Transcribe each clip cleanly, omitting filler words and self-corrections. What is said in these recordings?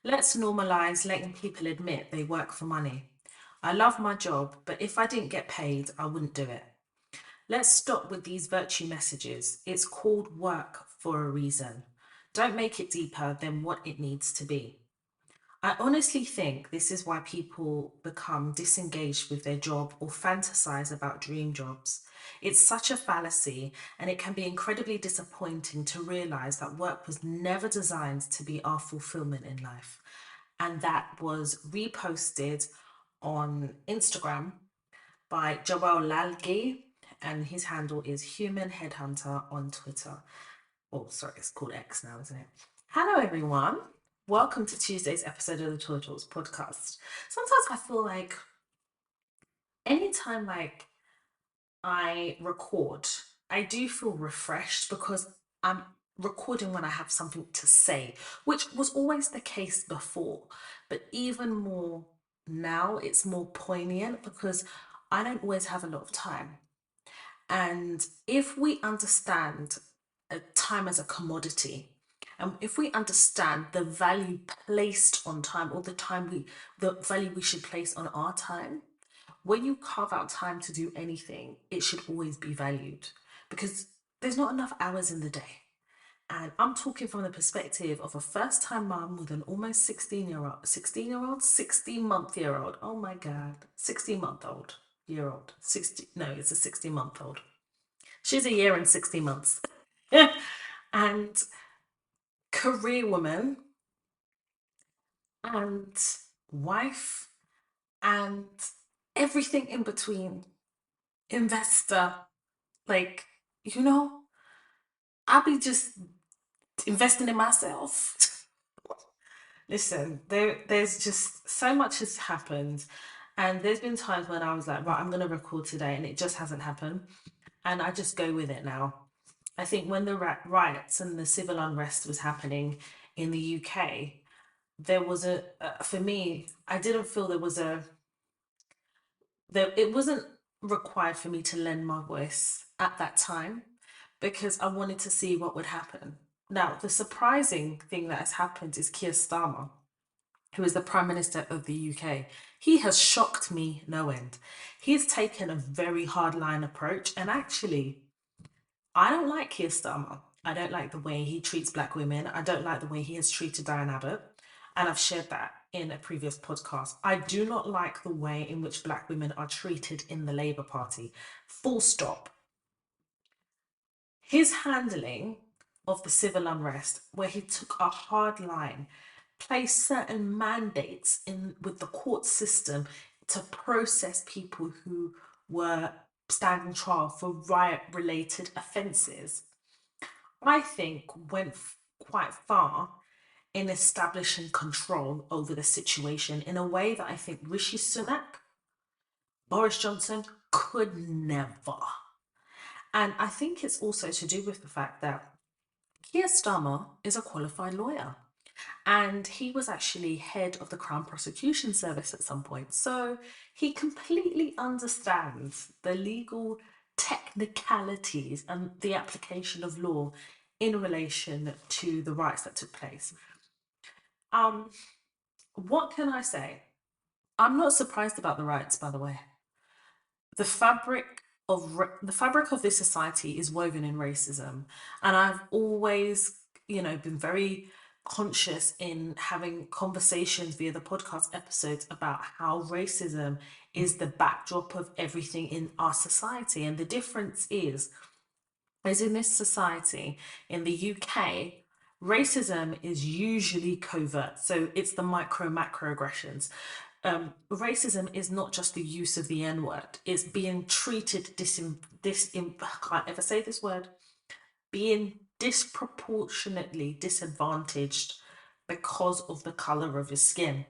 Let's normalize letting people admit they work for money. I love my job, but if I didn't get paid, I wouldn't do it. Let's stop with these virtue messages. It's called work for a reason. Don't make it deeper than what it needs to be. I honestly think this is why people become disengaged with their job or fantasize about dream jobs. It's such a fallacy, and it can be incredibly disappointing to realize that work was never designed to be our fulfillment in life. And that was reposted on Instagram by Joel Lalgi, and his handle is Human Headhunter on Twitter. Oh, sorry, it's called X now, isn't it? Hello, everyone. Welcome to Tuesday's episode of the Toy Talks podcast. Sometimes I feel like anytime I record, I do feel refreshed because I'm recording when I have something to say, which was always the case before, but even more now, it's more poignant because I don't always have a lot of time. And if we understand time as a commodity, and if we understand the value placed on time, or the value we should place on our time, when you carve out time to do anything, it should always be valued because there's not enough hours in the day. And I'm talking from the perspective of a first time mom with an almost 16-month-year-old. Oh my God, 16-month-old year old. 60, no, it's a 60-month-old. She's a year and 60 months. And career woman and wife and everything in between. Investor. Like, you know, I'll be just investing in myself. Listen, there's just so much has happened. And there's been times when I was like, right, I'm going to record today, and it just hasn't happened. And I just go with it now. I think when the riots and the civil unrest was happening in the UK, there was for me, I didn't feel there, it wasn't required for me to lend my voice at that time because I wanted to see what would happen. Now, the surprising thing that has happened is Keir Starmer, who is the Prime Minister of the UK. He has shocked me no end. He's taken a very hardline approach, and actually, I don't like Keir Starmer. I don't like the way he treats black women. I don't like the way he has treated Diane Abbott. And I've shared that in a previous podcast. I do not like the way in which black women are treated in the Labour Party. Full stop. His handling of the civil unrest, where he took a hard line, placed certain mandates in with the court system to process people who were standing trial for riot related offences, I think went quite far in establishing control over the situation in a way that I think Rishi Sunak, Boris Johnson could never. And I think it's also to do with the fact that Keir Starmer is a qualified lawyer. And he was actually head of the Crown Prosecution Service at some point. So he completely understands the legal technicalities and the application of law in relation to the riots that took place. Um, what can I say? I'm not surprised about the riots, by the way. The fabric of this society is woven in racism, and I've always, been very conscious in having conversations via the podcast episodes about how racism is the backdrop of everything in our society. And the difference is in this society in the UK, racism is usually covert. So it's the micro macro aggressions. Racism is not just the use of the N word, it's being treated I can't ever say this word, being disproportionately disadvantaged because of the color of your skin.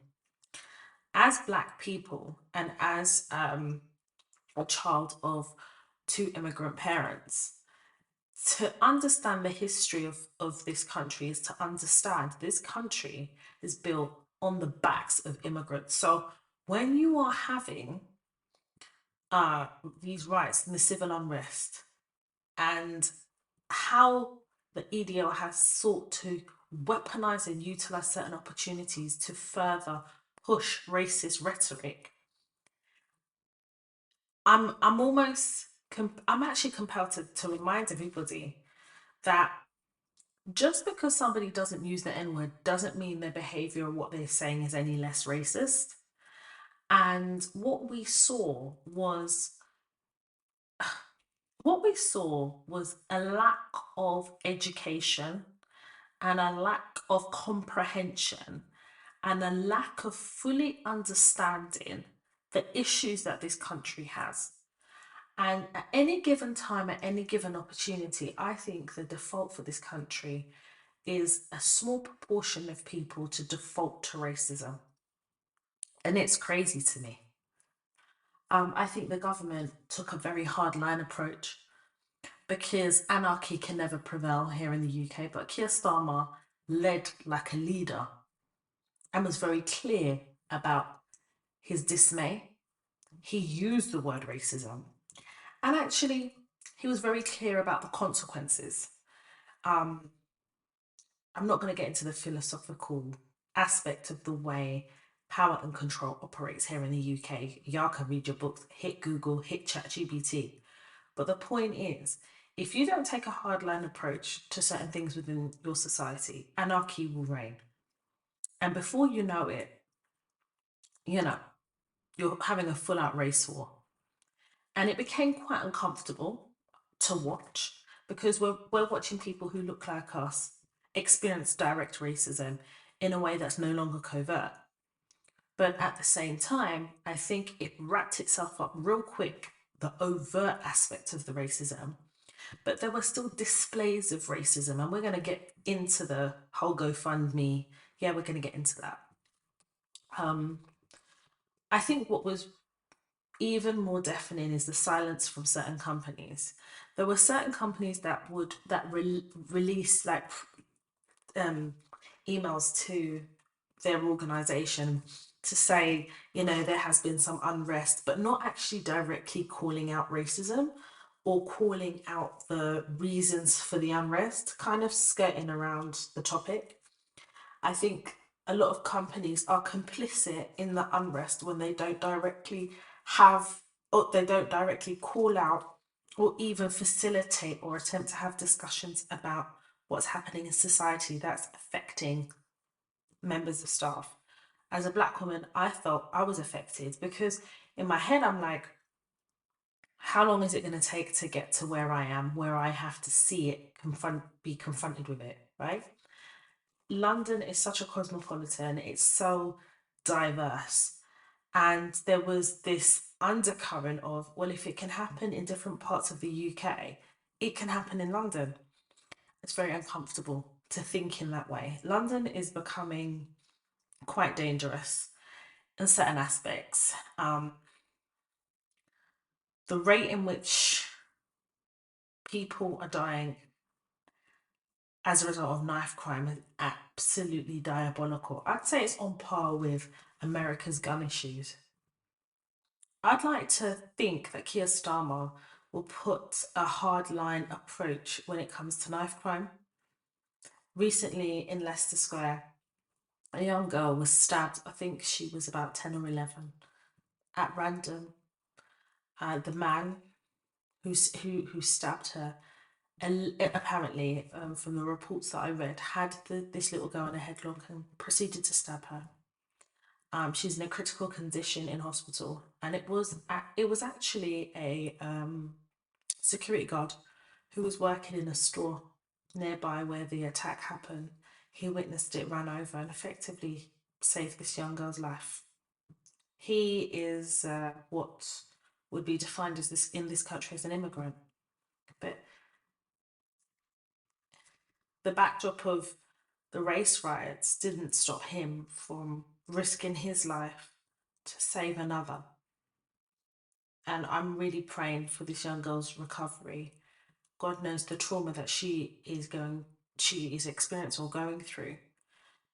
As Black people and as a child of two immigrant parents, to understand the history of this country is to understand this country is built on the backs of immigrants. So when you are having these riots and the civil unrest, and how the EDL has sought to weaponize and utilize certain opportunities to further push racist rhetoric, I'm actually compelled to remind everybody that just because somebody doesn't use the N-word doesn't mean their behavior or what they're saying is any less racist. And what we saw was a lack of education and a lack of comprehension and a lack of fully understanding the issues that this country has. And at any given time, at any given opportunity, I think the default for this country is a small proportion of people to default to racism. And it's crazy to me. I think the government took a very hard line approach because anarchy can never prevail here in the UK. But Keir Starmer led like a leader and was very clear about his dismay. He used the word racism. And actually, he was very clear about the consequences. Um, I'm not going to get into the philosophical aspect of the way power and control operates here in the UK. Y'all can read your books, hit Google, hit ChatGPT. But the point is, if you don't take a hardline approach to certain things within your society, anarchy will reign. And before you know it, you know, you're having a full out race war. And it became quite uncomfortable to watch because we're watching people who look like us experience direct racism in a way that's no longer covert. But at the same time, I think it wrapped itself up real quick, the overt aspect of the racism. But there were still displays of racism, and we're going to get into the whole GoFundMe. Yeah, we're going to get into that. I think what was even more deafening is the silence from certain companies. There were certain companies that release like emails to their organization to say, you know, there has been some unrest, but not actually directly calling out racism or calling out the reasons for the unrest, kind of skirting around the topic. I think a lot of companies are complicit in the unrest when they don't directly have, or they don't directly call out or even facilitate or attempt to have discussions about what's happening in society that's affecting members of staff. As a black woman, I felt I was affected because in my head, I'm like, how long is it going to take to get to where I am, where I have to see it, be confronted with it, right? London is such a cosmopolitan, it's so diverse. And there was this undercurrent of, well, if it can happen in different parts of the UK, it can happen in London. It's very uncomfortable to think in that way. London is becoming quite dangerous in certain aspects. The rate in which people are dying as a result of knife crime is absolutely diabolical. I'd say it's on par with America's gun issues. I'd like to think that Keir Starmer will put a hardline approach when it comes to knife crime. Recently in Leicester Square, a young girl was stabbed. I think she was about 10 or 11 at random. The man who stabbed her, and apparently, from the reports that I read, had this little girl in a headlock and proceeded to stab her. She's in a critical condition in hospital, and it was actually a security guard who was working in a store nearby where the attack happened. He witnessed it, ran over, and effectively saved this young girl's life. He is what would be defined as this in this country as an immigrant, but the backdrop of the race riots didn't stop him from risking his life to save another. And I'm really praying for this young girl's recovery. God knows the trauma that she is experiencing or going through.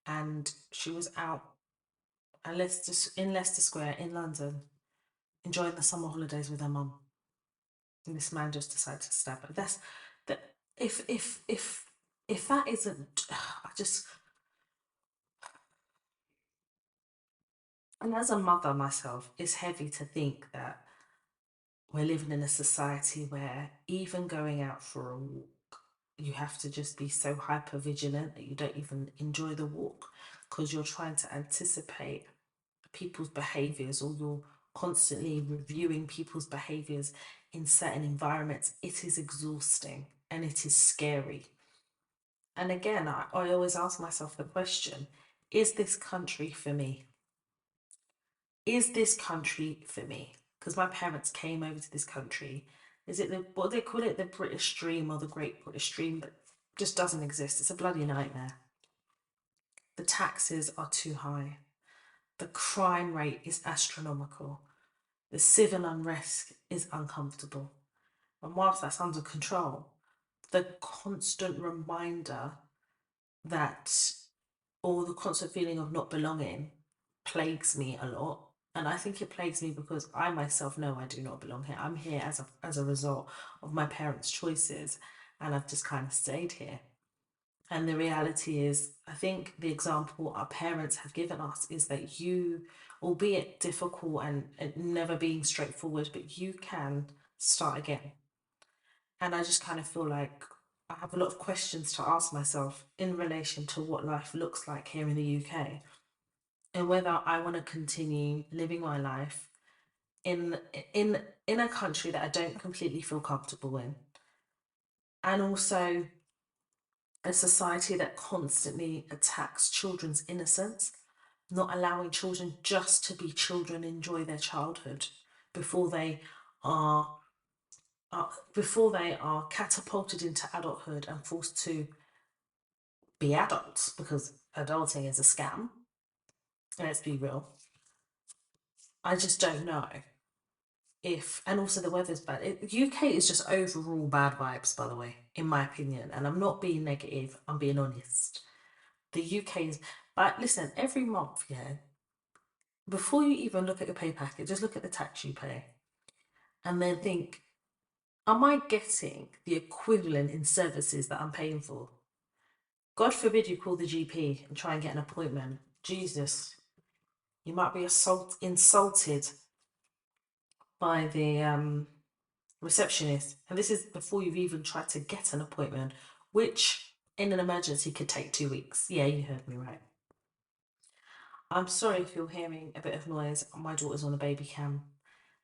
And she was out in Leicester Square in London, enjoying the summer holidays with her mum. And this man just decided to stab her. That's that. If if that isn't, I just, and as a mother myself, it's heavy to think that we're living in a society where even going out for a walk, you have to just be so hyper vigilant that you don't even enjoy the walk because you're trying to anticipate people's behaviors, or you're constantly reviewing people's behaviors in certain environments. It is exhausting and it is scary. And again, I always ask myself the question, is this country for me? Is this country for me? Because my parents came over to this country. Is it the, what do they call it, the British dream or the Great British Dream? But just doesn't exist. It's a bloody nightmare. The taxes are too high. The crime rate is astronomical. The civil unrest is uncomfortable. And whilst that's under control, the constant reminder that, or the constant feeling of not belonging, plagues me a lot. And I think it plagues me because I myself know I do not belong here. I'm here as a result of my parents' choices, and I've just kind of stayed here. And the reality is, I think the example our parents have given us is that you, albeit difficult and never being straightforward, but you can start again. And I just kind of feel like I have a lot of questions to ask myself in relation to what life looks like here in the UK, and whether I want to continue living my life in in in a country that I don't completely feel comfortable in, and also a society that constantly attacks children's innocence, not allowing children just to be children, enjoy their childhood before they are before they are catapulted into adulthood and forced to be adults, because adulting is a scam. Let's be real. I just don't know if, and also the weather's bad. UK is just overall bad vibes, by the way, in my opinion. And I'm not being negative, I'm being honest. The UK is, but listen, every month, yeah, before you even look at your pay packet, just look at the tax you pay and then think, am I getting the equivalent in services that I'm paying for? God forbid you call the GP and try and get an appointment. Jesus, you might be insulted by the receptionist. And this is before you've even tried to get an appointment, which in an emergency could take 2 weeks. Yeah, you heard me right. I'm sorry if you're hearing a bit of noise. My daughter's on the baby cam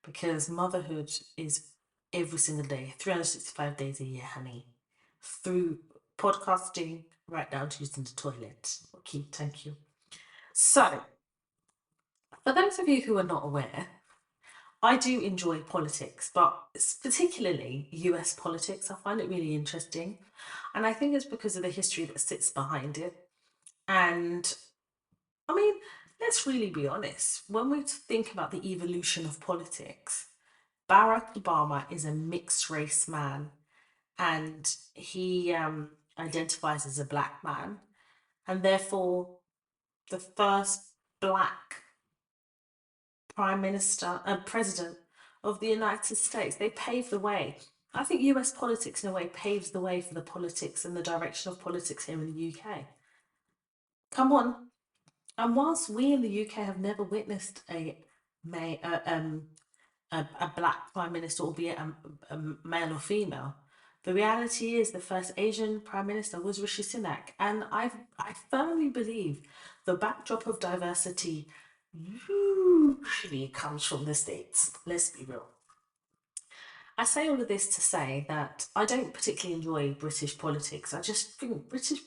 because motherhood is every single day, 365 days a year, honey. Through podcasting right down to using the toilet. Okay, thank you. So, for those of you who are not aware, I do enjoy politics, but particularly US politics. I find it really interesting. And I think it's because of the history that sits behind it. And I mean, let's really be honest. When we think about the evolution of politics, Barack Obama is a mixed race man, and he identifies as a black man, and therefore the first black prime minister and president of the United States. They paved the way. I think US politics, in a way, paves the way for the politics and the direction of politics here in the UK. Come on. And whilst we in the UK have never witnessed may, uh, um, a black prime minister, albeit a male or female, the reality is the first Asian prime minister was Rishi Sunak. And I firmly believe the backdrop of diversity usually comes from the States. Let's be real. I say all of this to say that I don't particularly enjoy British politics. I just think British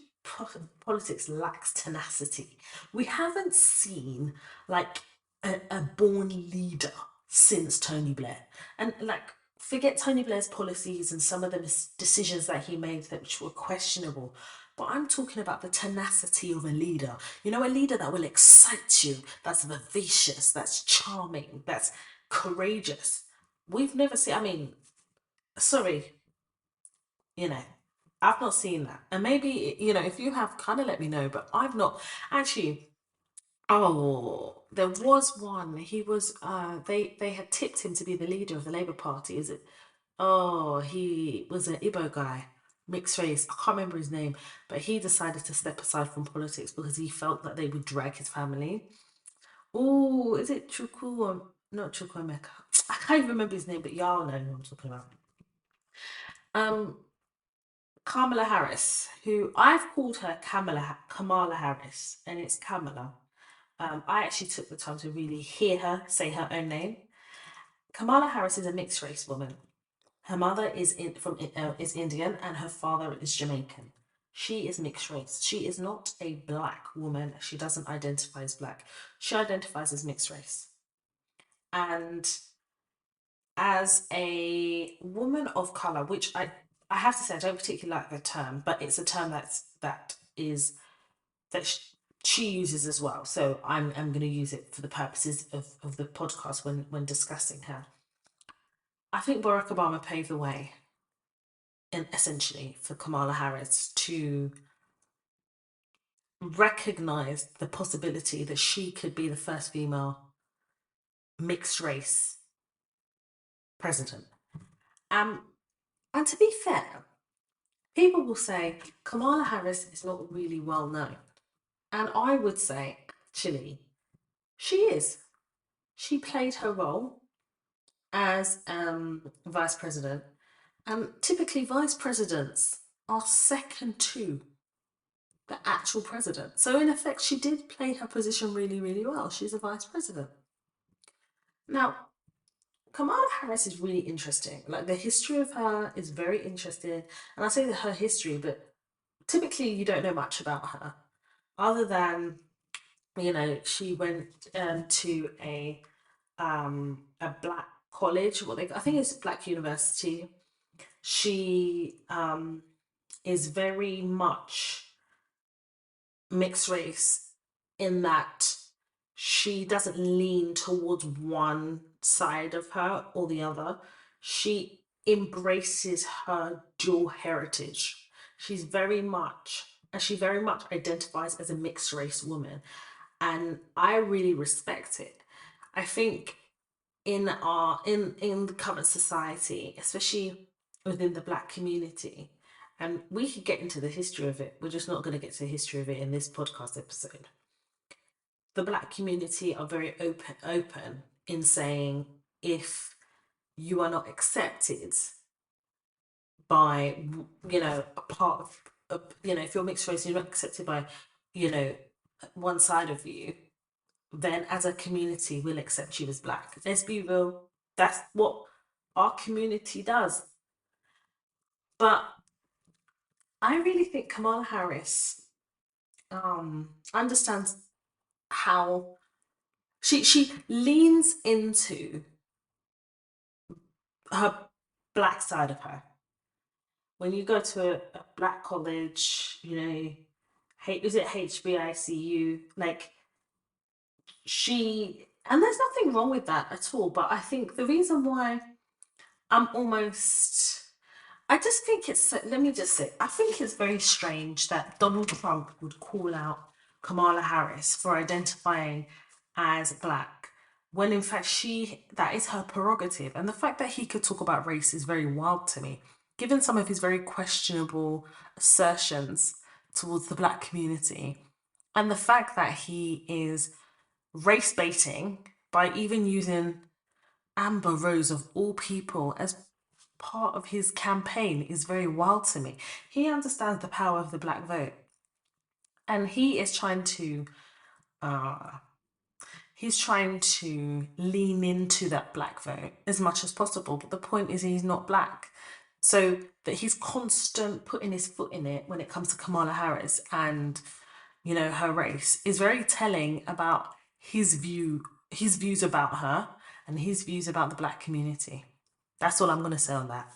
politics lacks tenacity. We haven't seen like a born leader since Tony Blair. And like, forget Tony Blair's policies and some of the decisions that he made that which were questionable. But I'm talking about the tenacity of a leader. You know, a leader that will excite you, that's vivacious, that's charming, that's courageous. We've never seen, I mean, sorry, you know, I've not seen that. And maybe, you know, if you have, kind of let me know, but I've not. Actually, oh, there was one. He was, they had tipped him to be the leader of the Labour Party. Is it? Oh, he was an Igbo guy. mixed race. I can't remember his name, but he decided to step aside from politics because he felt that they would drag his family. Oh, is it Chukwu or not Chukwuemeka? I can't even remember his name, but y'all know who I'm talking about. Um, Kamala Harris, who I've called her Kamala Harris, and it's Kamala. I actually took the time to really hear her say her own name. Kamala Harris is a mixed race woman. Her mother is Indian and her father is Jamaican. She is mixed race. She is not a black woman. She doesn't identify as black. She identifies as mixed race. And as a woman of color, which I have to say I don't particularly like the term, but it's a term that she uses as well. So I'm going to use it for the purposes of the podcast when discussing her. I think Barack Obama paved the way, and essentially for Kamala Harris to recognize the possibility that she could be the first female mixed race president. And to be fair, people will say Kamala Harris is not really well known. And I would say, actually, she is. She played her role as vice president. And typically, vice presidents are second to the actual president. So, in effect, she did play her position really, really well. She's a vice president. Now, Kamala Harris is really interesting. Like, the history of her is very interesting. And I say that her history, but typically, you don't know much about her other than, she went to a black college, I think it's black university. She is very much mixed race in that she doesn't lean towards one side of her or the other. She embraces her dual heritage. She very much identifies as a mixed race woman. And I really respect it. I think in the current society, especially within the black community, and we could get into the history of it. We're just not going to get to the history of it in this podcast episode. The black community are very open in saying if you are not accepted by, a part if you're mixed race, you're not accepted by, one side of you, then as a community, we'll accept you as black. Let's be real. That's what our community does. But I really think Kamala Harris understands how she leans into her black side of her. When you go to a black college, is it HBICU? Like, and there's nothing wrong with that at all. But I think the reason why I'm almost I just think let me just say, I think it's very strange that Donald Trump would call out Kamala Harris for identifying as black when in fact that is her prerogative. And the fact that he could talk about race is very wild to me, given some of his very questionable assertions towards the black community. And the fact that he is race baiting by even using Amber Rose of all people as part of his campaign is very wild to me. He understands the power of the black vote, and he's trying to lean into that black vote as much as possible. But the point is, he's not black, so that he's constant putting his foot in it when it comes to Kamala Harris and her race is very telling about his views about her and his views about the black community. That's all I'm going to say on that.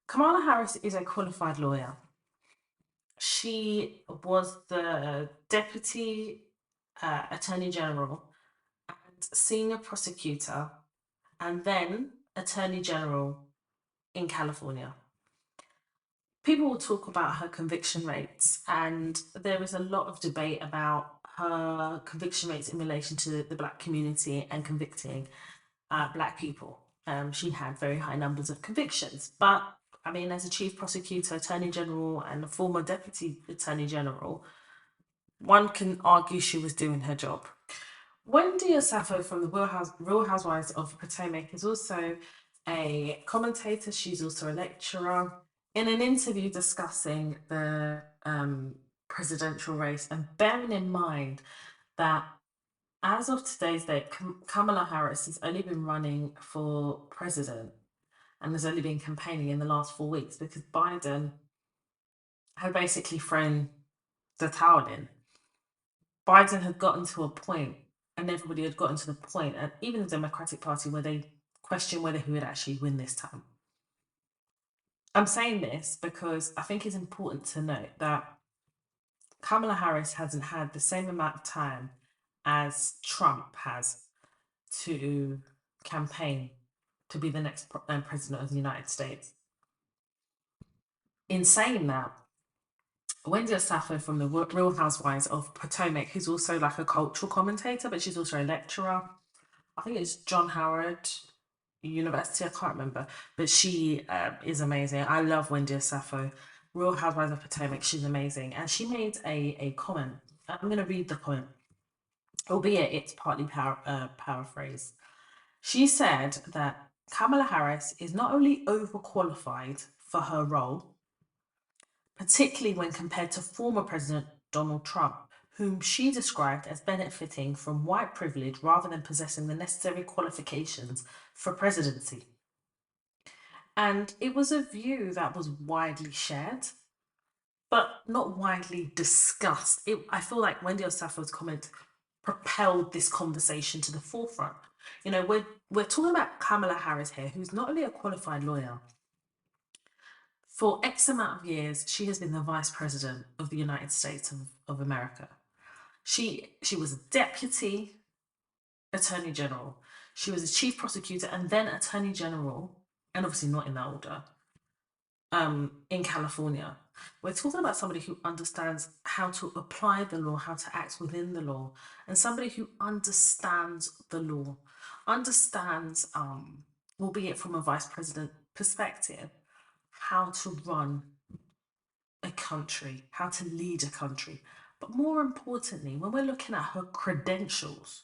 Kamala Harris is a qualified lawyer. She was the Deputy Attorney General and Senior Prosecutor and then Attorney General in California. People will talk about her conviction rates, and there is a lot of debate about her conviction rates in relation to the black community and convicting black people. She had very high numbers of convictions, but I mean, as a chief prosecutor, attorney general, and a former deputy attorney general, one can argue she was doing her job. Wendy Osafo from the Real Housewives of Potomac is also a commentator. She's also a lecturer. In an interview discussing the presidential race, and bearing in mind that as of today's date, Kamala Harris has only been running for president and has only been campaigning in the last 4 weeks because Biden had basically thrown the towel in. Biden had gotten to a point, and everybody had gotten to the point, and even the Democratic Party, where they questioned whether he would actually win this time. I'm saying this because I think it's important to note that Kamala Harris hasn't had the same amount of time as Trump has to campaign to be the next president of the United States. In saying that, Wendy Osafo from the Real Housewives of Potomac, who's also like a cultural commentator, but she's also a lecturer. I think it's John Howard University, I can't remember, but she is amazing. I love Wendy Osafo. Real Housewives of Potomac, she's amazing. And she made a comment. I'm going to read the comment, albeit it's partly paraphrased. She said that Kamala Harris is not only overqualified for her role, particularly when compared to former President Donald Trump, whom she described as benefiting from white privilege rather than possessing the necessary qualifications for presidency. And it was a view that was widely shared, but not widely discussed. I feel like Wendy Osafo's comment propelled this conversation to the forefront. You know, we're talking about Kamala Harris here, who's not only a qualified lawyer. For X amount of years, she has been the vice president of the United States of America. She was a deputy attorney general. She was a chief prosecutor and then attorney general, and obviously not in that order, in California. We're talking about somebody who understands how to apply the law, how to act within the law, and somebody who understands the law, understands, albeit from a vice president perspective, how to run a country, how to lead a country. But more importantly, when we're looking at her credentials,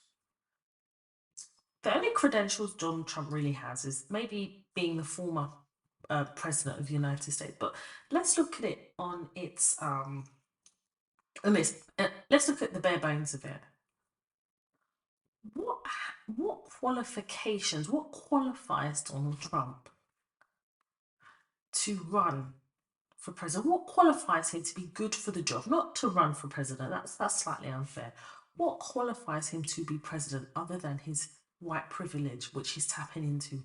the only credentials Donald Trump really has is maybe being the former president of the United States. But let's look at it on its let's look at the bare bones of it. What qualifications? What qualifies Donald Trump to run for president? What qualifies him to be good for the job? Not to run for president. That's slightly unfair. What qualifies him to be president other than his white privilege, which he's tapping into?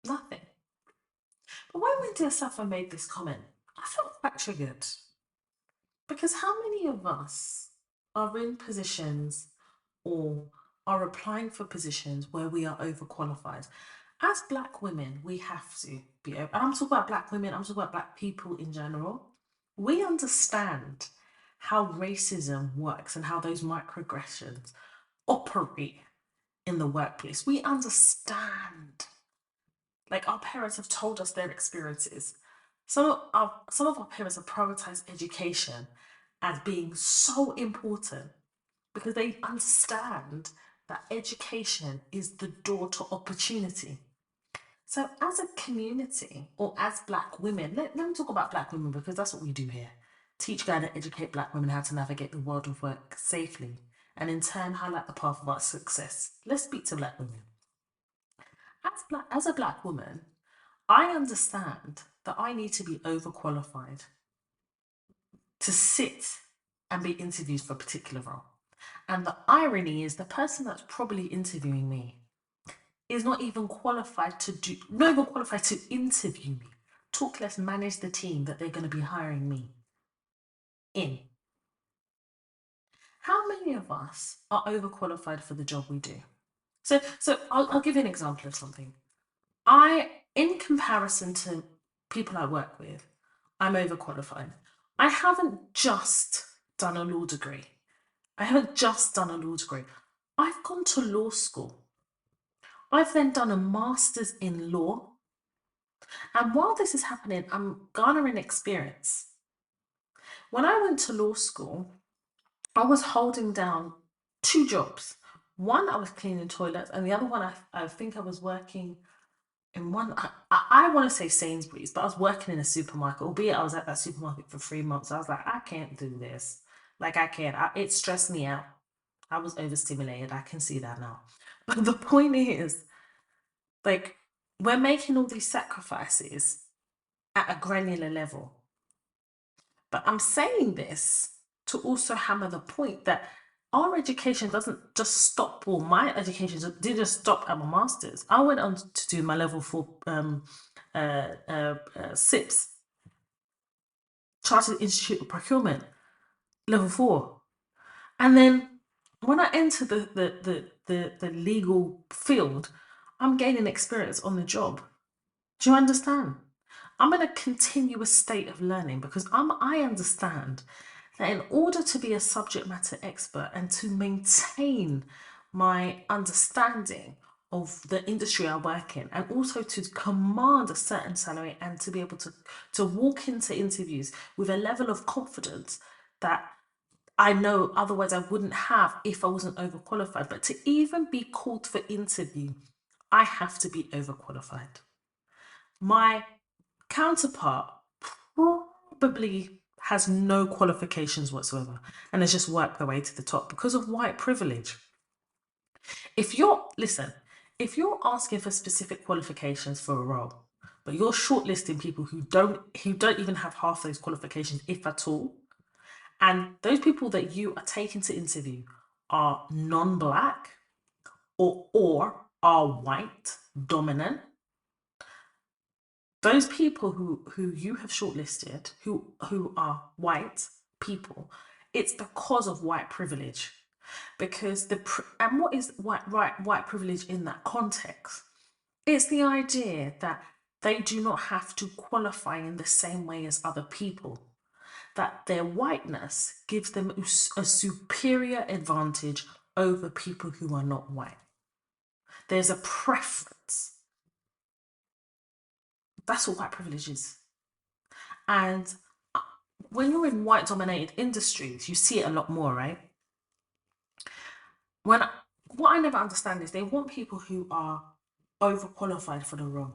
Nothing. But when Wendy Osafo made this comment, I felt quite triggered. Because how many of us are in positions or are applying for positions where we are overqualified? As Black women, we have to be, and I'm talking about Black women, I'm talking about Black people in general. We understand how racism works and how those microaggressions operate in the workplace. We understand. Like, our parents have told us their experiences. Some of our parents have prioritized education as being so important because they understand that education is the door to opportunity. So, as a community or as Black women, let me talk about Black women because that's what we do here. Teach, guide, and educate Black women how to navigate the world of work safely and in turn highlight the path of our success. Let's speak to Black women. As a Black woman, I understand that I need to be overqualified to sit and be interviewed for a particular role. And the irony is the person that's probably interviewing me is not even qualified to interview me. Talk less manage the team that they're going to be hiring me in. How many of us are overqualified for the job we do? So I'll give you an example of something. In comparison to people I work with, I'm overqualified. I haven't just done a law degree. I've gone to law school. I've then done a master's in law. And while this is happening, I'm garnering experience. When I went to law school, I was holding down two jobs. One, I was cleaning toilets, and the other one, I think I was working in one. I want to say Sainsbury's, but I was working in a supermarket, albeit I was at that supermarket for 3 months. I was like, I can't do this. Like, I can't. It stressed me out. I was overstimulated. I can see that now. But the point is, like, we're making all these sacrifices at a granular level. But I'm saying this to also hammer the point that our education doesn't just stop, or my education didn't just stop at my master's. I went on to do my level 4 SIPS, Chartered Institute of Procurement, level 4. And then when I enter the legal field, I'm gaining experience on the job. Do you understand? I'm in a continuous state of learning because I understand that in order to be a subject matter expert and to maintain my understanding of the industry I work in, and also to command a certain salary and to be able to walk into interviews with a level of confidence that I know otherwise I wouldn't have if I wasn't overqualified. But to even be called for interview, I have to be overqualified. My counterpart probably has no qualifications whatsoever and has just worked their way to the top because of white privilege. If you're asking for specific qualifications for a role, but you're shortlisting people who don't even have half those qualifications, if at all, and those people that you are taking to interview are non-black or are white dominant, those people who you have shortlisted who are white people, it's because of white privilege. Because and what is white privilege in that context? It's the idea that they do not have to qualify in the same way as other people, that their whiteness gives them a superior advantage over people who are not white. There's a preference. That's what white privilege is. And when you're in white dominated industries, you see it a lot more, right? When What I never understand is they want people who are overqualified for the role,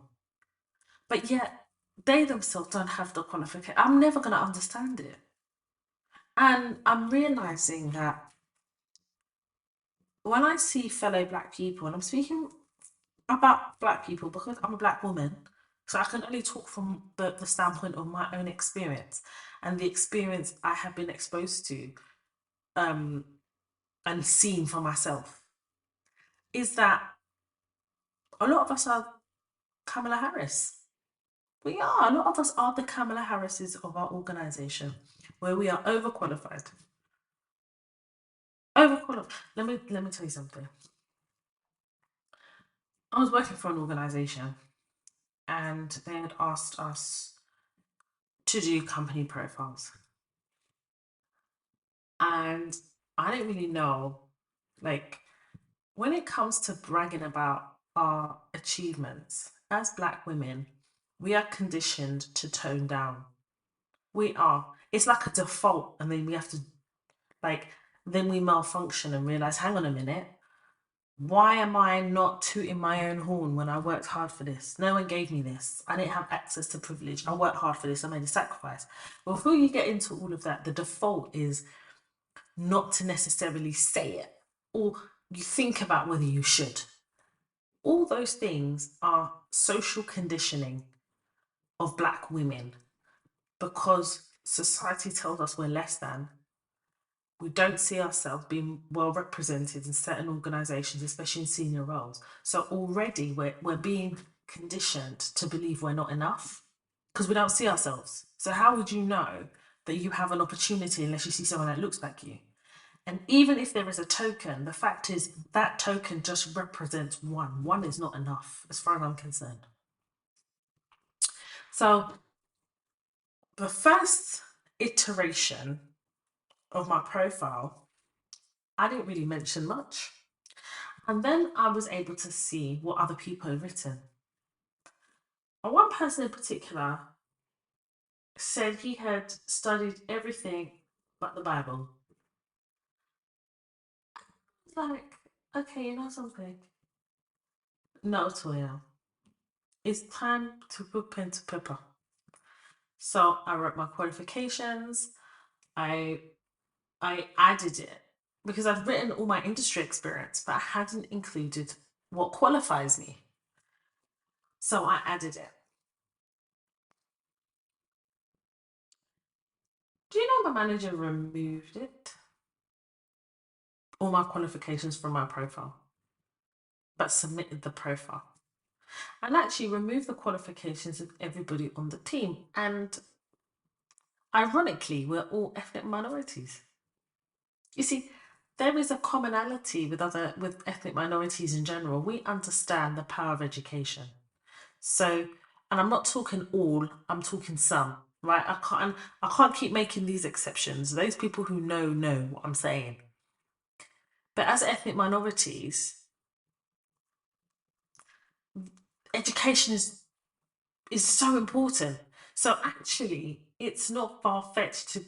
but yet they themselves don't have the qualification. I'm never going to understand it. And I'm realizing that when I see fellow black people, and I'm speaking about black people because I'm a black woman, so I can only talk from the standpoint of my own experience and the experience I have been exposed to, um, and seen for myself, is that a lot of us are Kamala Harris. We are. A lot of us are the Kamala Harrises of our organization, where we are overqualified. Overqualified. Let me tell you something. I was working for an organization, and they had asked us to do company profiles, and I didn't really know, like, when it comes to bragging about our achievements as black women, we are conditioned to tone down. We are. It's like a default, and then we have to, like, then we malfunction and realize, hang on a minute, why am I not tooting my own horn when I worked hard for this? No one gave me this. I didn't have access to privilege. I worked hard for this. I made a sacrifice. Well, before you get into all of that, the default is not to necessarily say it, or you think about whether you should. All those things are social conditioning of black women because society tells us we're less than. We don't see ourselves being well represented in certain organizations, especially in senior roles. So already we're being conditioned to believe we're not enough because we don't see ourselves. So how would you know that you have an opportunity unless you see someone that looks like you? And even if there is a token, the fact is that token just represents one. One is not enough, as far as I'm concerned. So the first iteration of my profile, I didn't really mention much. And then I was able to see what other people had written. one person in particular said he had studied everything but the Bible. It's like, okay, you know something? No, Toya. It's time to put pen to paper. So I wrote my qualifications. I I added it because I've written all my industry experience, but I hadn't included what qualifies me. So I added it. Do you know my manager removed it? All my qualifications from my profile, but submitted the profile. And actually removed the qualifications of everybody on the team. And ironically, we're all ethnic minorities. You see, there is a commonality with ethnic minorities in general. We understand the power of education. So, and I'm not talking all, I'm talking some, right? I can't keep making these exceptions. Those people who know what I'm saying. But as ethnic minorities, education is so important. So actually, it's not far fetched to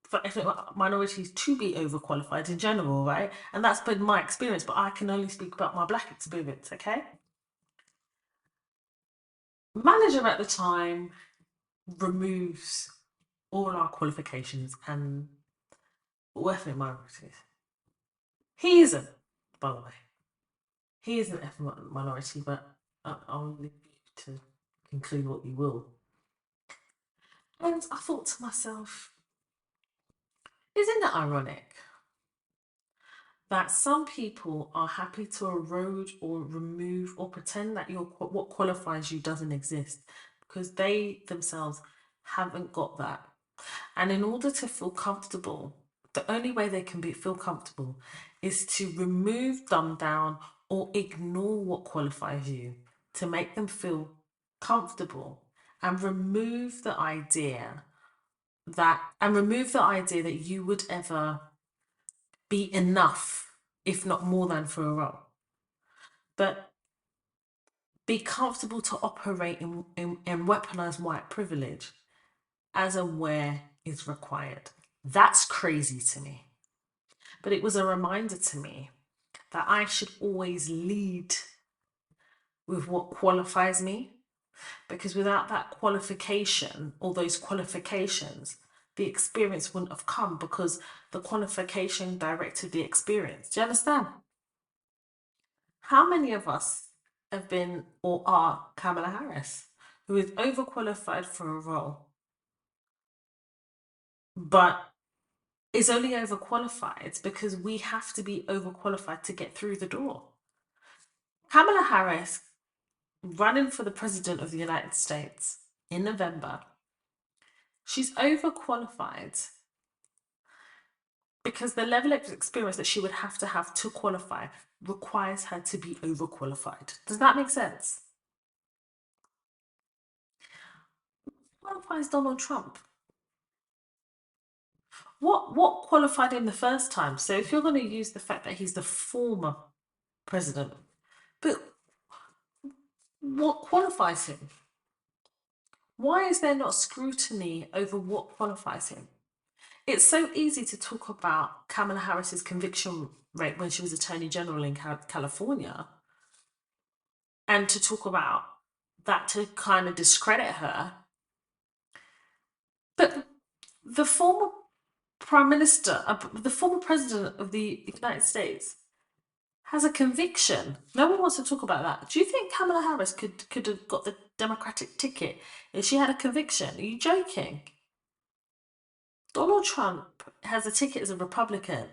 for ethnic minorities to be overqualified in general, right? And that's been my experience, but I can only speak about my black experience, okay? Manager at the time removes all our qualifications and ethnic minorities. He isn't, by the way. He is an ethnic minority, but I'll leave you to conclude what you will. And I thought to myself, isn't it ironic that some people are happy to erode or remove or pretend that what qualifies you doesn't exist because they themselves haven't got that. And in order to feel comfortable, the only way they can feel comfortable is to remove, dumb down, or ignore what qualifies you to make them feel comfortable and remove the idea that you would ever be enough, if not more than, for a role. But be comfortable to operate in weaponized white privilege as and where is required. That's crazy to me. But it was a reminder to me that I should always lead with what qualifies me, because without that qualification or those qualifications, the experience wouldn't have come because the qualification directed the experience. Do you understand? How many of us have been or are Kamala Harris, who is overqualified for a role, but is only overqualified because we have to be overqualified to get through the door? Kamala Harris, running for the president of the United States in November, she's overqualified because the level of experience that she would have to qualify requires her to be overqualified. Does that make sense? Qualifies Donald Trump. What qualified him the first time? So if you're going to use the fact that he's the former president, but what qualifies him? Why is there not scrutiny over what qualifies him? It's so easy to talk about Kamala Harris's conviction rate when she was Attorney General in California, and to talk about that to kind of discredit her. But the former Prime Minister, the former President of the United States, has a conviction. No one wants to talk about that. Do you think Kamala Harris could have got the Democratic ticket if she had a conviction? Are you joking? Donald Trump has a ticket as a Republican.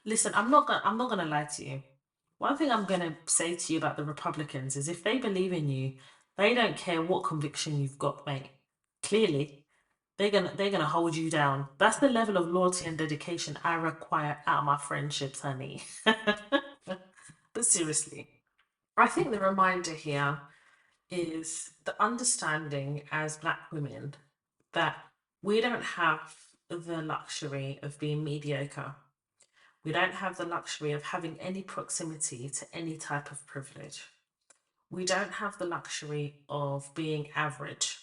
Listen, I'm not gonna lie to you. One thing I'm gonna say to you about the Republicans is if they believe in you, they don't care what conviction you've got, mate. Clearly, they're gonna hold you down. That's the level of loyalty and dedication I require out of my friendships, honey. But seriously, I think the reminder here is the understanding as Black women that we don't have the luxury of being mediocre. We don't have the luxury of having any proximity to any type of privilege. We don't have the luxury of being average,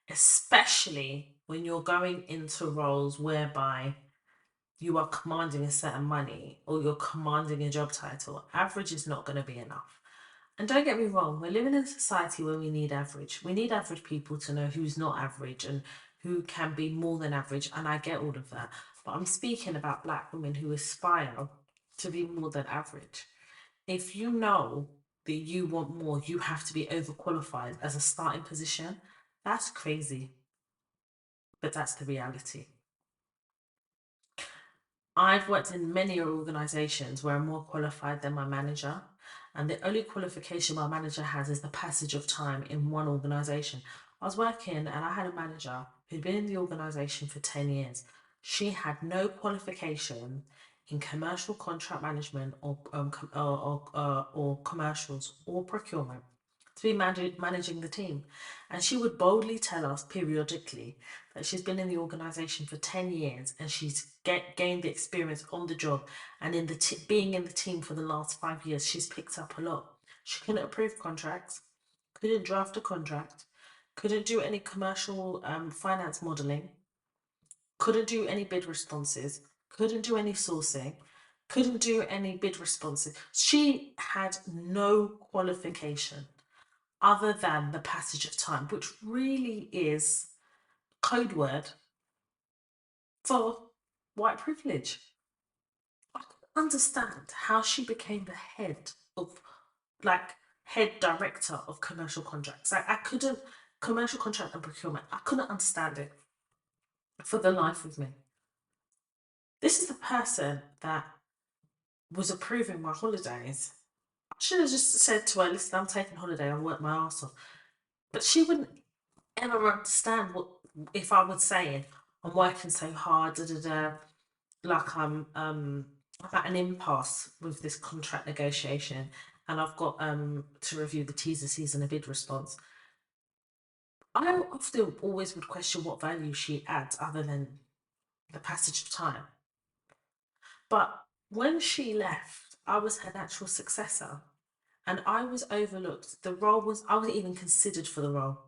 especially when you're going into roles whereby you are commanding a certain money or you're commanding a job title. Average is not going to be enough. And don't get me wrong, we're living in a society where we need average. We need average people to know who's not average and who can be more than average. And I get all of that. But I'm speaking about Black women who aspire to be more than average. If you know that you want more, you have to be overqualified as a starting position. That's crazy. But that's the reality. I've worked in many organizations where I'm more qualified than my manager. And the only qualification my manager has is the passage of time in one organization. I was working and I had a manager who'd been in the organization for 10 years. She had no qualification in commercial contract management or commercials or procurement to be managing the team. And she would boldly tell us periodically that she's been in the organisation for 10 years and she's gained the experience on the job. And in the being in the team for the last 5 years, she's picked up a lot. She couldn't approve contracts, couldn't draft a contract, couldn't do any commercial finance modelling, couldn't do any bid responses, couldn't do any sourcing, couldn't do any bid responses. She had no qualification other than the passage of time, which really is code word for white privilege. I can understand how she became the head of, like, head director of commercial contracts. Like, I couldn't, commercial contract and procurement, I couldn't understand it for the life of me. This is the person that was approving my holidays. I should have just said to her, listen, I'm taking holiday, I'll work my ass off. But she wouldn't ever understand what if I was saying I'm working so hard, da da da, like I'm at an impasse with this contract negotiation and I've got to review the T's and C's and a bid response. I often always would question what value she adds other than the passage of time. But when she left, I was her natural successor and I was overlooked. I wasn't even considered for the role.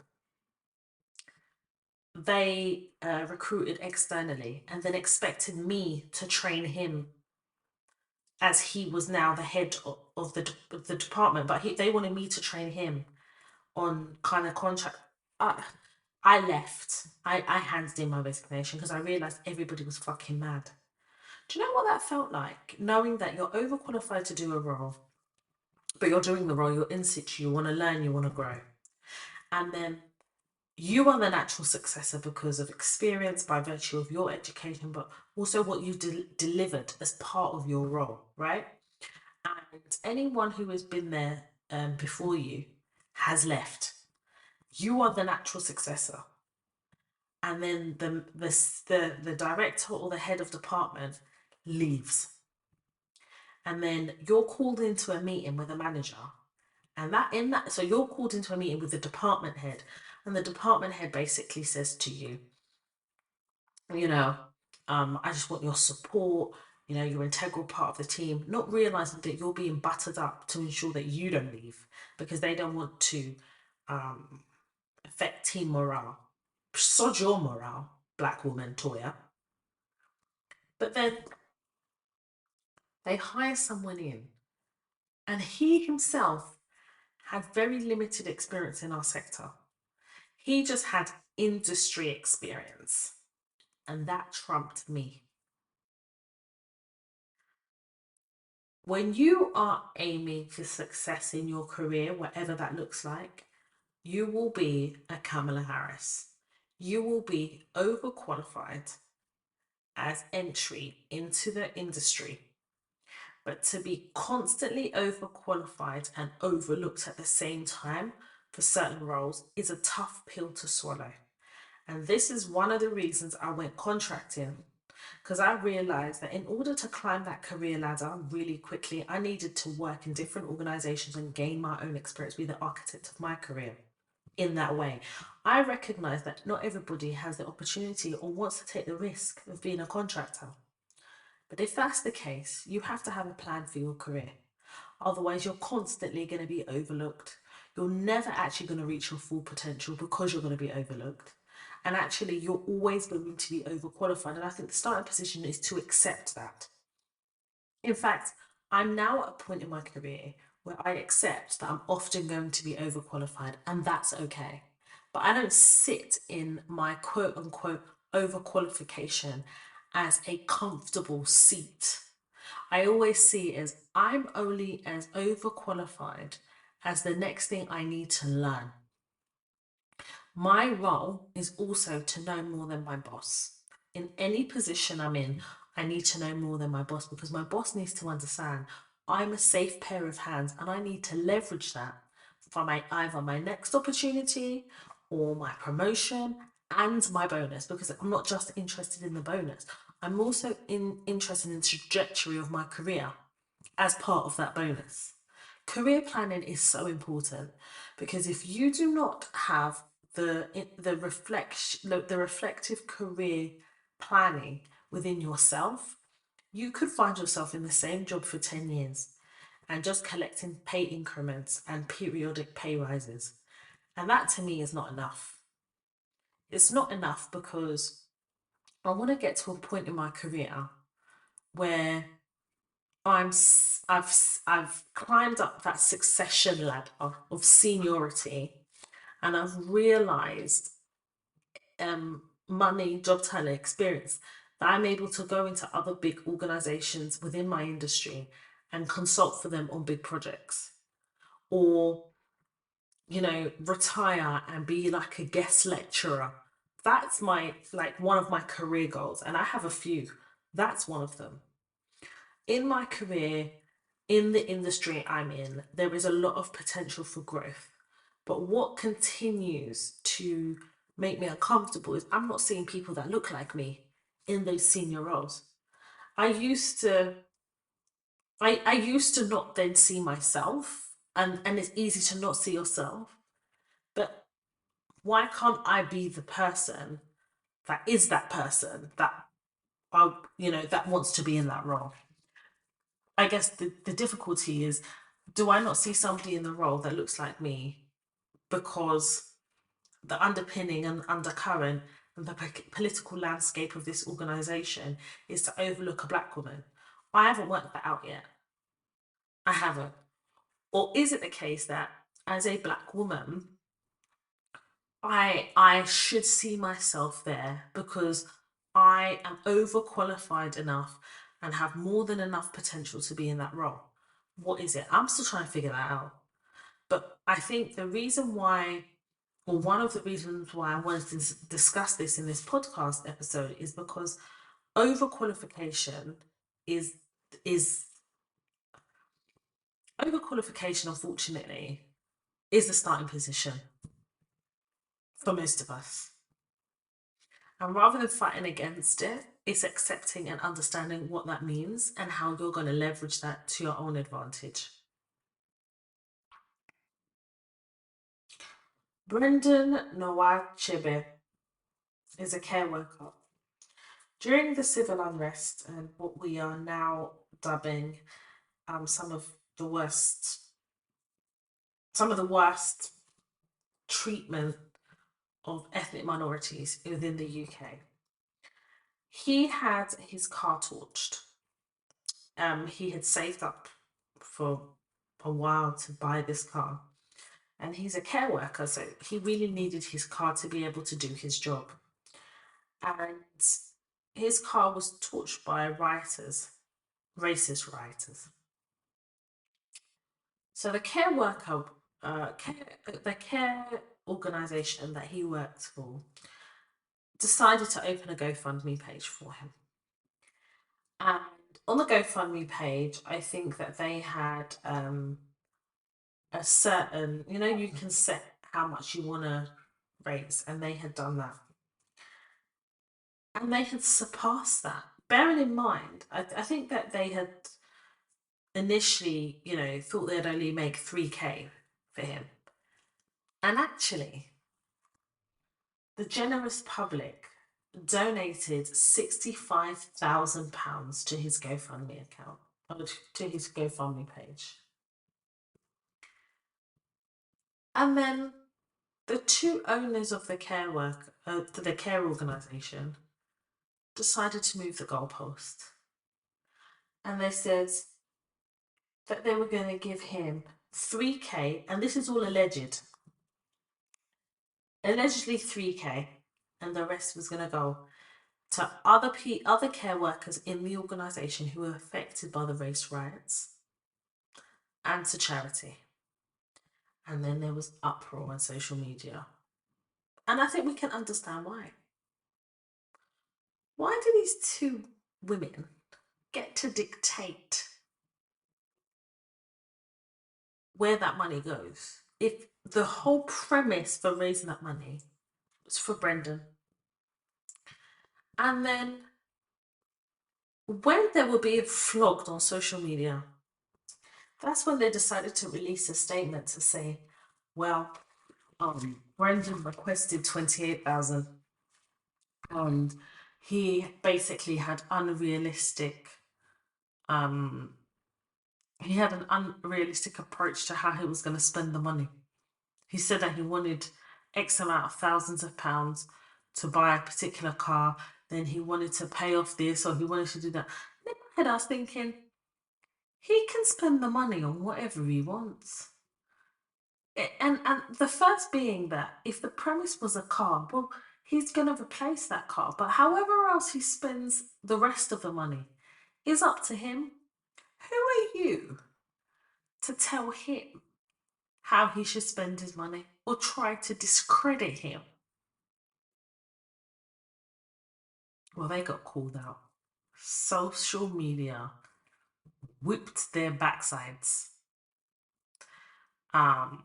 They recruited externally and then expected me to train him as he was now the head of the department. But they wanted me to train him on kind of contract. I left. I handed in my resignation because I realised everybody was fucking mad. Do you know what that felt like? Knowing that you're overqualified to do a role, but you're doing the role, you're in situ, you want to learn, you want to grow. And then you are the natural successor because of experience by virtue of your education, but also what you've delivered as part of your role, right? And anyone who has been there before you has left. You are the natural successor. And then the director or the head of department leaves. And then you're called into a meeting with a manager. And so you're called into a meeting with the department head, and the department head basically says to you, you know, I just want your support. You know, you're an integral part of the team, not realizing that you're being buttered up to ensure that you don't leave because they don't want to affect team morale. Sod your morale, Black woman, Toya. But then they hire someone in, and he himself had very limited experience in our sector. He just had industry experience, and that trumped me. When you are aiming for success in your career, whatever that looks like, you will be a Kamala Harris. You will be overqualified as entry into the industry. But to be constantly overqualified and overlooked at the same time for certain roles is a tough pill to swallow. And this is one of the reasons I went contracting, because I realized that in order to climb that career ladder really quickly, I needed to work in different organizations and gain my own experience, be the architect of my career in that way. I recognize that not everybody has the opportunity or wants to take the risk of being a contractor. But if that's the case, you have to have a plan for your career. Otherwise, you're constantly going to be overlooked. you're never actually going to reach your full potential because you're going to be overlooked. And actually, you're always going to be overqualified. And I think the starting position is to accept that. In fact, I'm now at a point in my career where I accept that I'm often going to be overqualified, and that's okay. But I don't sit in my quote unquote overqualification as a comfortable seat. I always see it as I'm only as overqualified as the next thing I need to learn. My role is also to know more than my boss. In any position I'm in, I need to know more than my boss because my boss needs to understand I'm a safe pair of hands and I need to leverage that for either my next opportunity or my promotion and my bonus, because I'm not just interested in the bonus. I'm also interested in the trajectory of my career as part of that bonus. Career planning is so important because if you do not have the reflective career planning within yourself, you could find yourself in the same job for 10 years and just collecting pay increments and periodic pay rises. And that to me is not enough. It's not enough because I want to get to a point in my career where I've climbed up that succession ladder of seniority, and I've realized money, job title, experience that I'm able to go into other big organizations within my industry and consult for them on big projects, or retire and be like a guest lecturer. That's my like one of my career goals, and I have a few. That's one of them. In my career, in the industry I'm in, there is a lot of potential for growth. But what continues to make me uncomfortable is I'm not seeing people that look like me in those senior roles. I used to I used to not then see myself, and it's easy to not see yourself, but why can't I be the person that is that person that that wants to be in that role? I guess the difficulty is, do I not see somebody in the role that looks like me because the underpinning and undercurrent and the political landscape of this organization is to overlook a black woman? I haven't worked that out yet. I haven't. Or is it the case that as a black woman, I should see myself there because I am overqualified enough and have more than enough potential to be in that role? What is it? I'm still trying to figure that out. But I think the reason why, or one of the reasons why I wanted to discuss this in this podcast episode, is because overqualification is is overqualification, unfortunately, is the starting position for most of us. And rather than fighting against it, it's accepting and understanding what that means and how you're going to leverage that to your own advantage. Brendan Nwachibe is a care worker. During the civil unrest and what we are now dubbing some of the worst, some of the worst treatment of ethnic minorities within the UK, he had his car torched. He had saved up for a while to buy this car, and he's a care worker, so he really needed his car to be able to do his job. And his car was torched by rioters, racist rioters. So the care organization that he worked for decided to open a GoFundMe page for him. And on the GoFundMe page, I think that they had a certain, you can set how much you want to raise, and they had done that. And they had surpassed that. Bearing in mind, I think that they had initially, thought they'd only make 3K for him. And actually, the generous public donated £65,000 to his GoFundMe account, to his GoFundMe page. And then the two owners of the the care organisation, decided to move the goalpost, and they said that they were going to give him 3K, and this is all allegedly 3K, and the rest was going to go to other care workers in the organisation who were affected by the race riots, and to charity. And then there was uproar on social media. And I think we can understand why. Why do these two women get to dictate where that money goes? If the whole premise for raising that money was for Brendan. And then when they were being flogged on social media, that's when they decided to release a statement to say, well, Brendan requested 28,000, and he basically had um an unrealistic approach to how he was going to spend the money. He said that he wanted X amount of thousands of pounds to buy a particular car, then he wanted to pay off this, or he wanted to do that. And in my head, I was thinking, he can spend the money on whatever he wants. And the first being that if the premise was a car, well, he's going to replace that car. But however else he spends the rest of the money is up to him. Who are you to tell him how he should spend his money or try to discredit him? Well, they got called out. Social media whipped their backsides. Um,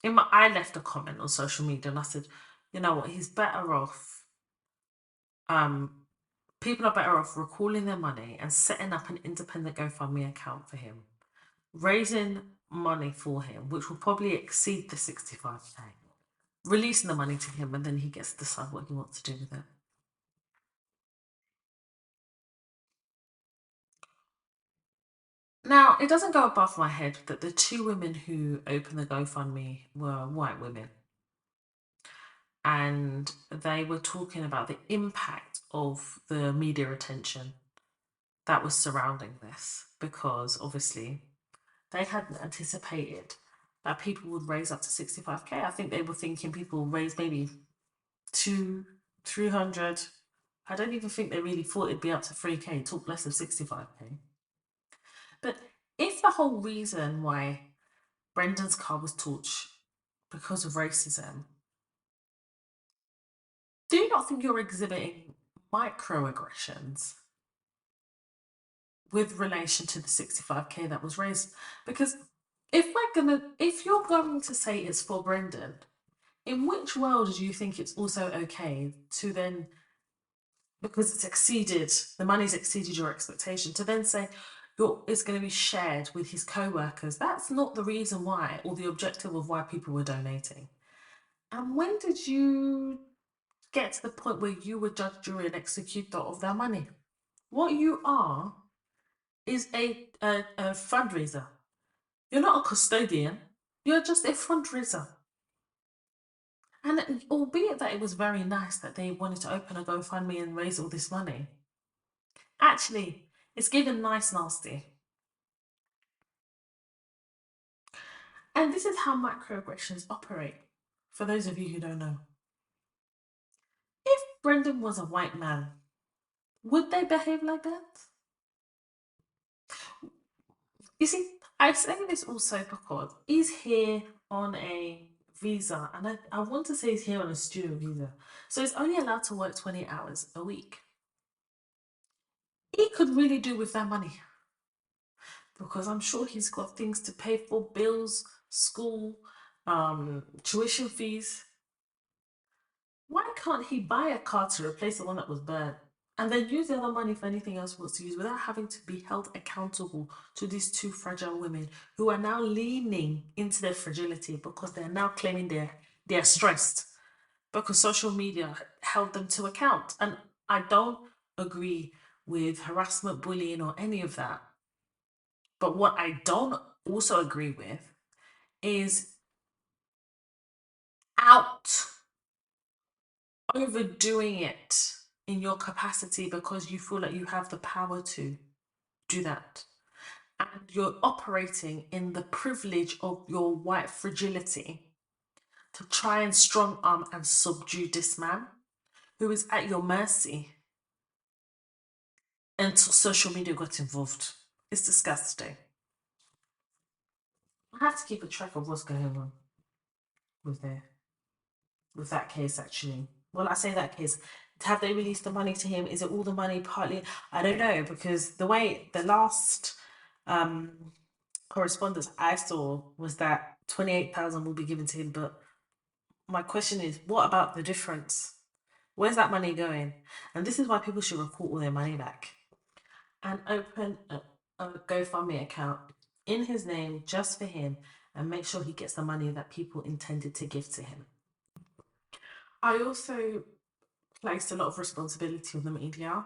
I left a comment on social media and I said, you know what, he's better off. People are better off recalling their money and setting up an independent GoFundMe account for him, raising money for him, which will probably exceed the 65K, releasing the money to him, and then he gets to decide what he wants to do with it. Now, it doesn't go above my head that the two women who opened the GoFundMe were white women. And they were talking about the impact of the media attention that was surrounding this, because obviously they hadn't anticipated that people would raise up to 65K. I think they were thinking people would raise maybe 300. I don't even think they really thought it'd be up to 3K, talk less of 65K. But if the whole reason why Brendan's car was torched because of racism, do you not think you're exhibiting microaggressions with relation to the 65K that was raised? Because if you're going to say it's for Brendan, in which world do you think it's also okay to then, because the money's exceeded your expectation, to then say it's going to be shared with his co-workers? That's not the reason why, or the objective of why people were donating. And when did you get to the point where you were judge, jury, and executor of their money? What you are is a fundraiser. You're not a custodian. You're just a fundraiser. And albeit that it was very nice that they wanted to open a GoFundMe and raise all this money, actually, it's given nice nasty. And this is how microaggressions operate, for those of you who don't know. If Brendan was a white man, would they behave like that? You see, I say this also because he's here on a visa, and I want to say he's here on a student visa. So he's only allowed to work 20 hours a week. He could really do with that money, because I'm sure he's got things to pay for, bills, school, tuition fees. Why can't he buy a car to replace the one that was burnt and then use the other money for anything else he wants to use without having to be held accountable to these two fragile women who are now leaning into their fragility because they're now claiming they're stressed because social media held them to account? And I don't agree with harassment, bullying, or any of that. But what I don't also agree with is without overdoing it in your capacity because you feel like you have the power to do that. And you're operating in the privilege of your white fragility to try and strong arm and subdue this man who is at your mercy until social media got involved. It's disgusting. I have to keep a track of what's going on with there with that case actually. Well, I say that case. Have they released the money to him? Is it all the money partly? I don't know because the way the last um correspondence I saw was that 28,000 will be given to him, but my question is, what about the difference? Where's that money going? And this is why people should report all their money back and open a GoFundMe account in his name just for him and make sure he gets the money that people intended to give to him. I also placed a lot of responsibility on the media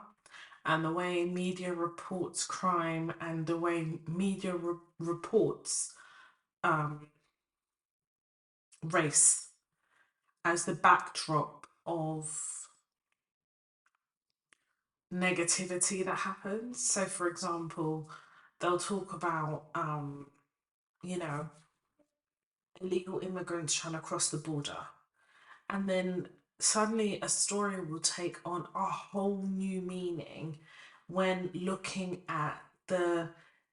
and the way media reports crime and the way media reports um, race as the backdrop of negativity that happens. So, for example, they'll talk about, you know, illegal immigrants trying to cross the border. And then suddenly a story will take on a whole new meaning when looking at the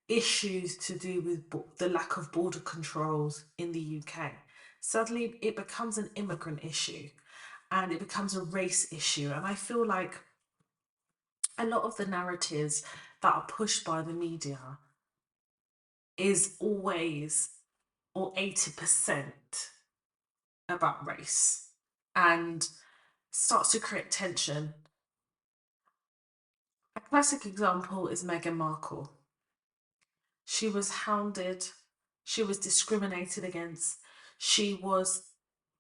issues to do with the lack of border controls in the UK. Suddenly it becomes an immigrant issue and it becomes a race issue. And I feel like a lot of the narratives that are pushed by the media is always or 80% about race and starts to create tension. A classic example is Meghan Markle. She was hounded, she was discriminated against, she was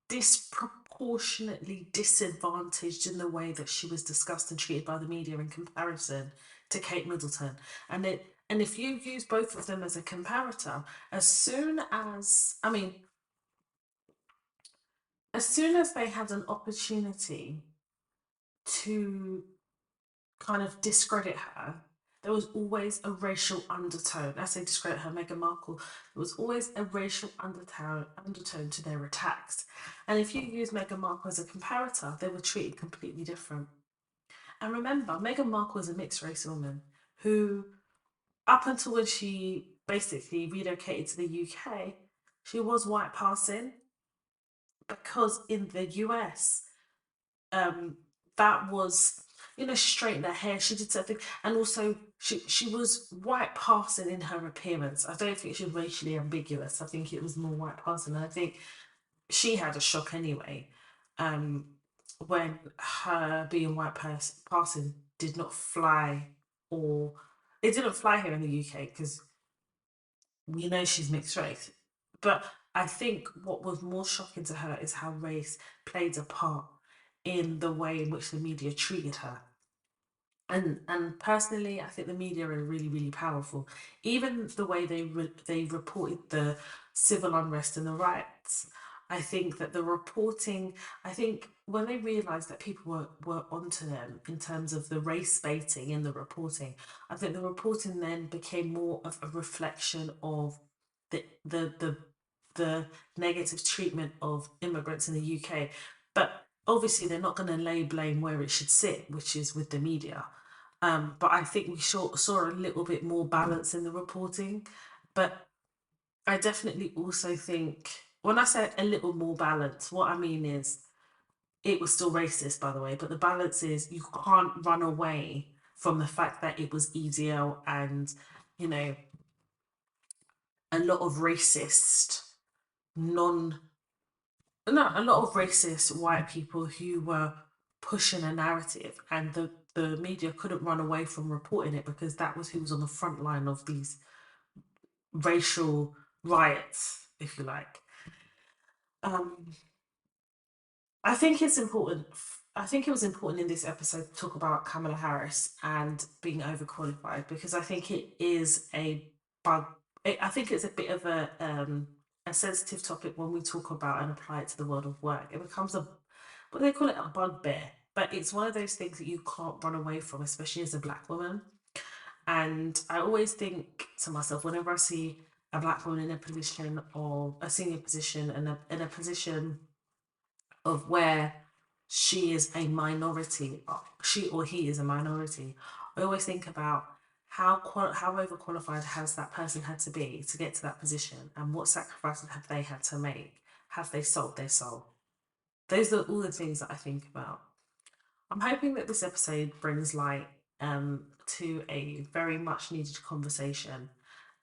disproportionately disadvantaged in the way that she was discussed and treated by the media in comparison to Kate Middleton. And if you use both of them as a comparator, as soon as they had an opportunity to kind of discredit her, there was always a racial undertone. I say discredit her, Meghan Markle. There was always a racial undertone to their attacks. And if you use Meghan Markle as a comparator, they were treated completely different. And remember, Meghan Markle was a mixed race woman who, up until when she basically relocated to the UK, she was white passing because in the US, um, that was, she straightened her hair, she did something, and also she was white passing in her appearance. I don't think she was racially ambiguous. I think it was more white passing, and I think she had a shock anyway, um, when her being passing did not fly, or it didn't fly here in the UK because we know she's mixed race. But I think what was more shocking to her is how race played a part in the way in which the media treated her. And personally, I think the media are really powerful. Even the way they reported the civil unrest and the riots, I think that the reporting, I think when they realised that people were onto them in terms of the race baiting in the reporting, I think the reporting then became more of a reflection of the negative treatment of immigrants in the UK. But obviously, they're not going to lay blame where it should sit, which is with the media. But I think we saw a little bit more balance in the reporting. But I definitely also think, when I say a little more balance, what I mean is it was still racist, by the way, but the balance is you can't run away from the fact that it was EDL and, you know, a lot of racist, non, no, a lot of racist white people who were pushing a narrative, and the media couldn't run away from reporting it because that was who was on the front line of these racial riots, if you like. Um, I think it's important. I think it was important in this episode to talk about Kamala Harris and being overqualified because I think it is a bug. I think it's a bit of a a sensitive topic when we talk about and apply it to the world of work. It becomes what do they call it, a bugbear. But it's one of those things that you can't run away from, especially as a Black woman. And I always think to myself, whenever I see a Black woman in a position of a senior position and in a position of where she is a minority, she or he is a minority, I always think about how overqualified has that person had to be to get to that position, and what sacrifices have they had to make? Have they sold their soul? Those are all the things that I think about. I'm hoping that this episode brings light to a very much needed conversation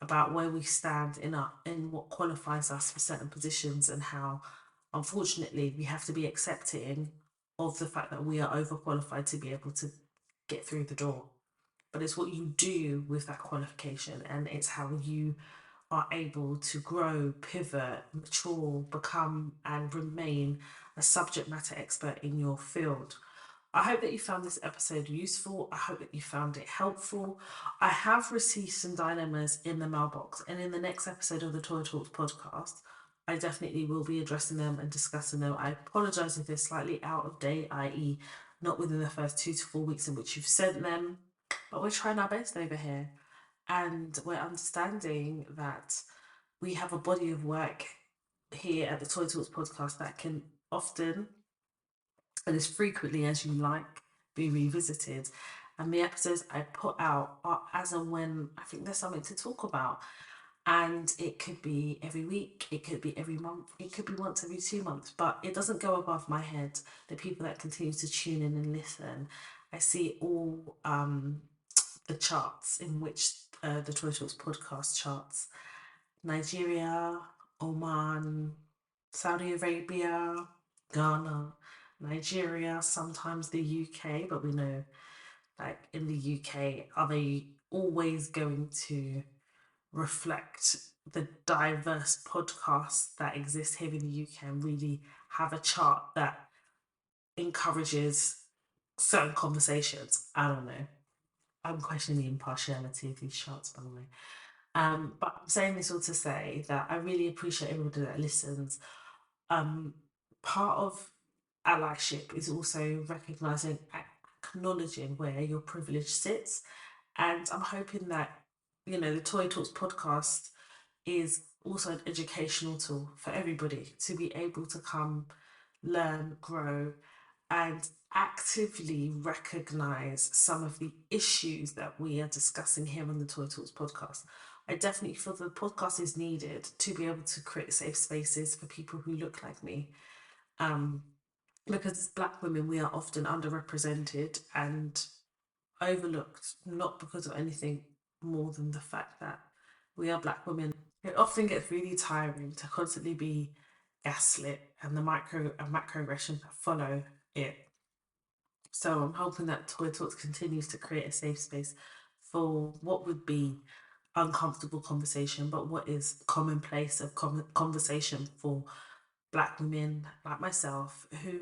about where we stand in what qualifies us for certain positions, and how, unfortunately, we have to be accepting of the fact that we are overqualified to be able to get through the door. But it's what you do with that qualification, and it's how you are able to grow, pivot, mature, become, and remain a subject matter expert in your field. I hope that you found this episode useful. I hope that you found it helpful. I have received some dilemmas in the mailbox, and in the next episode of the Toy Talks podcast, I definitely will be addressing them and discussing them. I apologise if they're slightly out of date, i.e., not within the first 2 to 4 weeks in which you've sent them, but we're trying our best over here. And we're understanding that we have a body of work here at the Toy Talks podcast that can often, and as frequently as you like, be revisited. And the episodes I put out are as and when I think there's something to talk about. And it could be every week, it could be every month, it could be once every 2 months, but it doesn't go above my head. The people that continue to tune in and listen, I see all the charts in which the Toy Talks podcast charts: Nigeria, Oman, Saudi Arabia, Ghana, Nigeria, sometimes the UK, but we know, like, in the UK, are they always going to reflect the diverse podcasts that exist here in the UK and really have a chart that encourages certain conversations? I don't know. I'm questioning the impartiality of these charts, by the way. But I'm saying this all to say that I really appreciate everybody that listens. Um, Part of allyship is also recognizing, acknowledging where your privilege sits. And I'm hoping that, the Toy Talks podcast is also an educational tool for everybody to be able to come, learn, grow, and actively recognize some of the issues that we are discussing here on the Toy Talks podcast. I definitely feel the podcast is needed to be able to create safe spaces for people who look like me. Um, because as Black women, we are often underrepresented and overlooked, not because of anything more than the fact that we are Black women. It often gets really tiring to constantly be gaslit and the micro and macroaggressions that follow it. So I'm hoping that Toy Talks continues to create a safe space for what would be uncomfortable conversation, but what is commonplace of conversation for Black women like myself who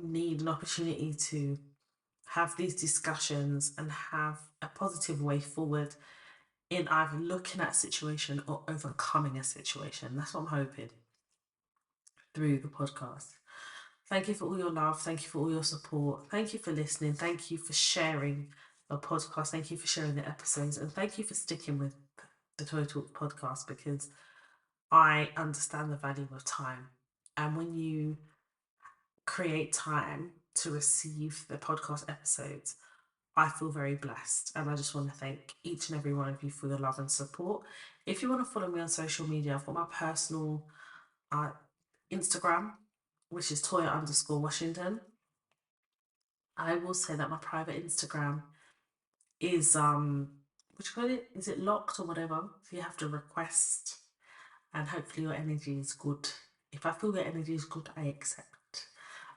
need an opportunity to have these discussions and have a positive way forward in either looking at a situation or overcoming a situation. That's what I'm hoping through the podcast. Thank you for all your love. Thank you for all your support. Thank you for listening. Thank you for sharing the podcast. Thank you for sharing the episodes. And thank you for sticking with the Toy Talk podcast, because I understand the value of time. And when you create time to receive the podcast episodes, I feel very blessed. And I just want to thank each and every one of you for your love and support. If you want to follow me on social media, I've got my personal Instagram, which is Toya_Washington. I will say that my private Instagram is what you call it? Is it locked or whatever? So you have to request, and hopefully your energy is good. If I feel your energy is good, I accept.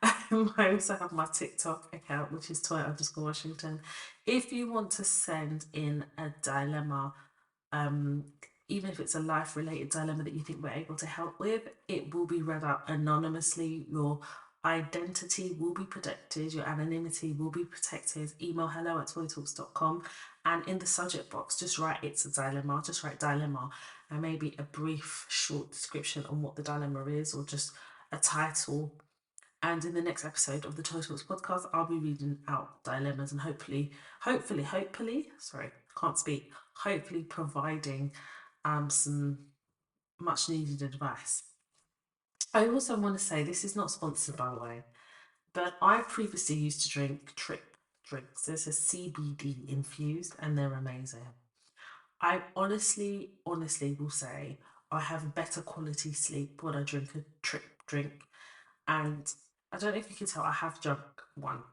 I also have my TikTok account, which is Toya_Washington. If you want to send in a dilemma, even if it's a life related dilemma that you think we're able to help with, it will be read out anonymously. Your identity will be protected, your anonymity will be protected. Email hello@toytalks.com, and in the subject box just write it's a dilemma, just write dilemma, and maybe a brief short description on what the dilemma is, or just a title. And in the next episode of the Toy Talks podcast, I'll be reading out dilemmas and hopefully, sorry, can't speak, hopefully providing some much needed advice. I also want to say this is not sponsored, by the way, but I previously used to drink Trip drinks. This is CBD infused, and they're amazing. I honestly will say I have better quality sleep when I drink a Trip drink. And I don't know if you can tell, I have drunk one.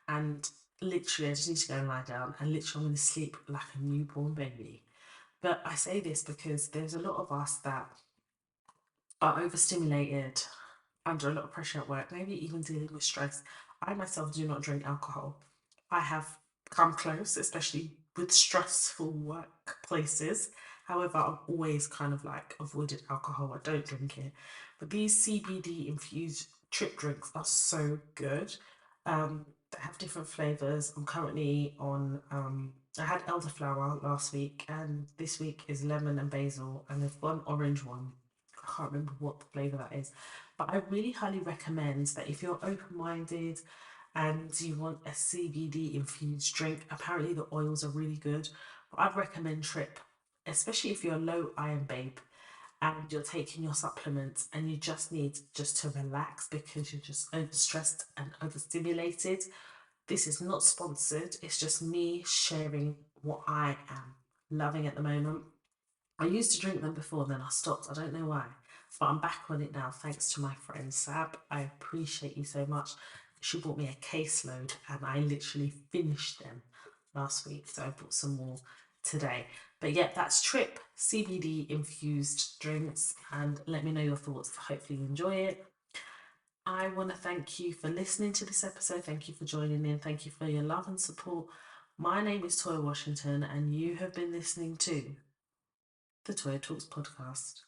And literally, I just need to go and lie down, and literally, I'm going to sleep like a newborn baby. But I say this because there's a lot of us that are overstimulated, under a lot of pressure at work, maybe even dealing with stress. I myself do not drink alcohol. I have come close, especially with stressful workplaces. However, I've always kind of like avoided alcohol. I don't drink it. But these CBD infused Trip drinks are so good. They have different flavors. I'm currently on, I had elderflower last week, and this week is lemon and basil, and they've got an orange one. I can't remember what the flavor that is, but I really highly recommend that if you're open minded and you want a CBD infused drink, apparently the oils are really good. But I'd recommend Trip, especially if you're a low iron babe and you're taking your supplements and you just need just to relax because you're just overstressed and overstimulated. This is not sponsored, it's just me sharing what I am loving at the moment. I used to drink them before, then I stopped. I don't know why, but I'm back on it now thanks to my friend Sab. I appreciate you so much. She bought me a caseload, and I literally finished them last week, so I bought some more today. But yeah, that's Trip CBD infused drinks, and let me know your thoughts. Hopefully, you enjoy it. I want to thank you for listening to this episode. Thank you for joining in. Thank you for your love and support. My name is Toy Washington, and you have been listening to the Toy Talks podcast.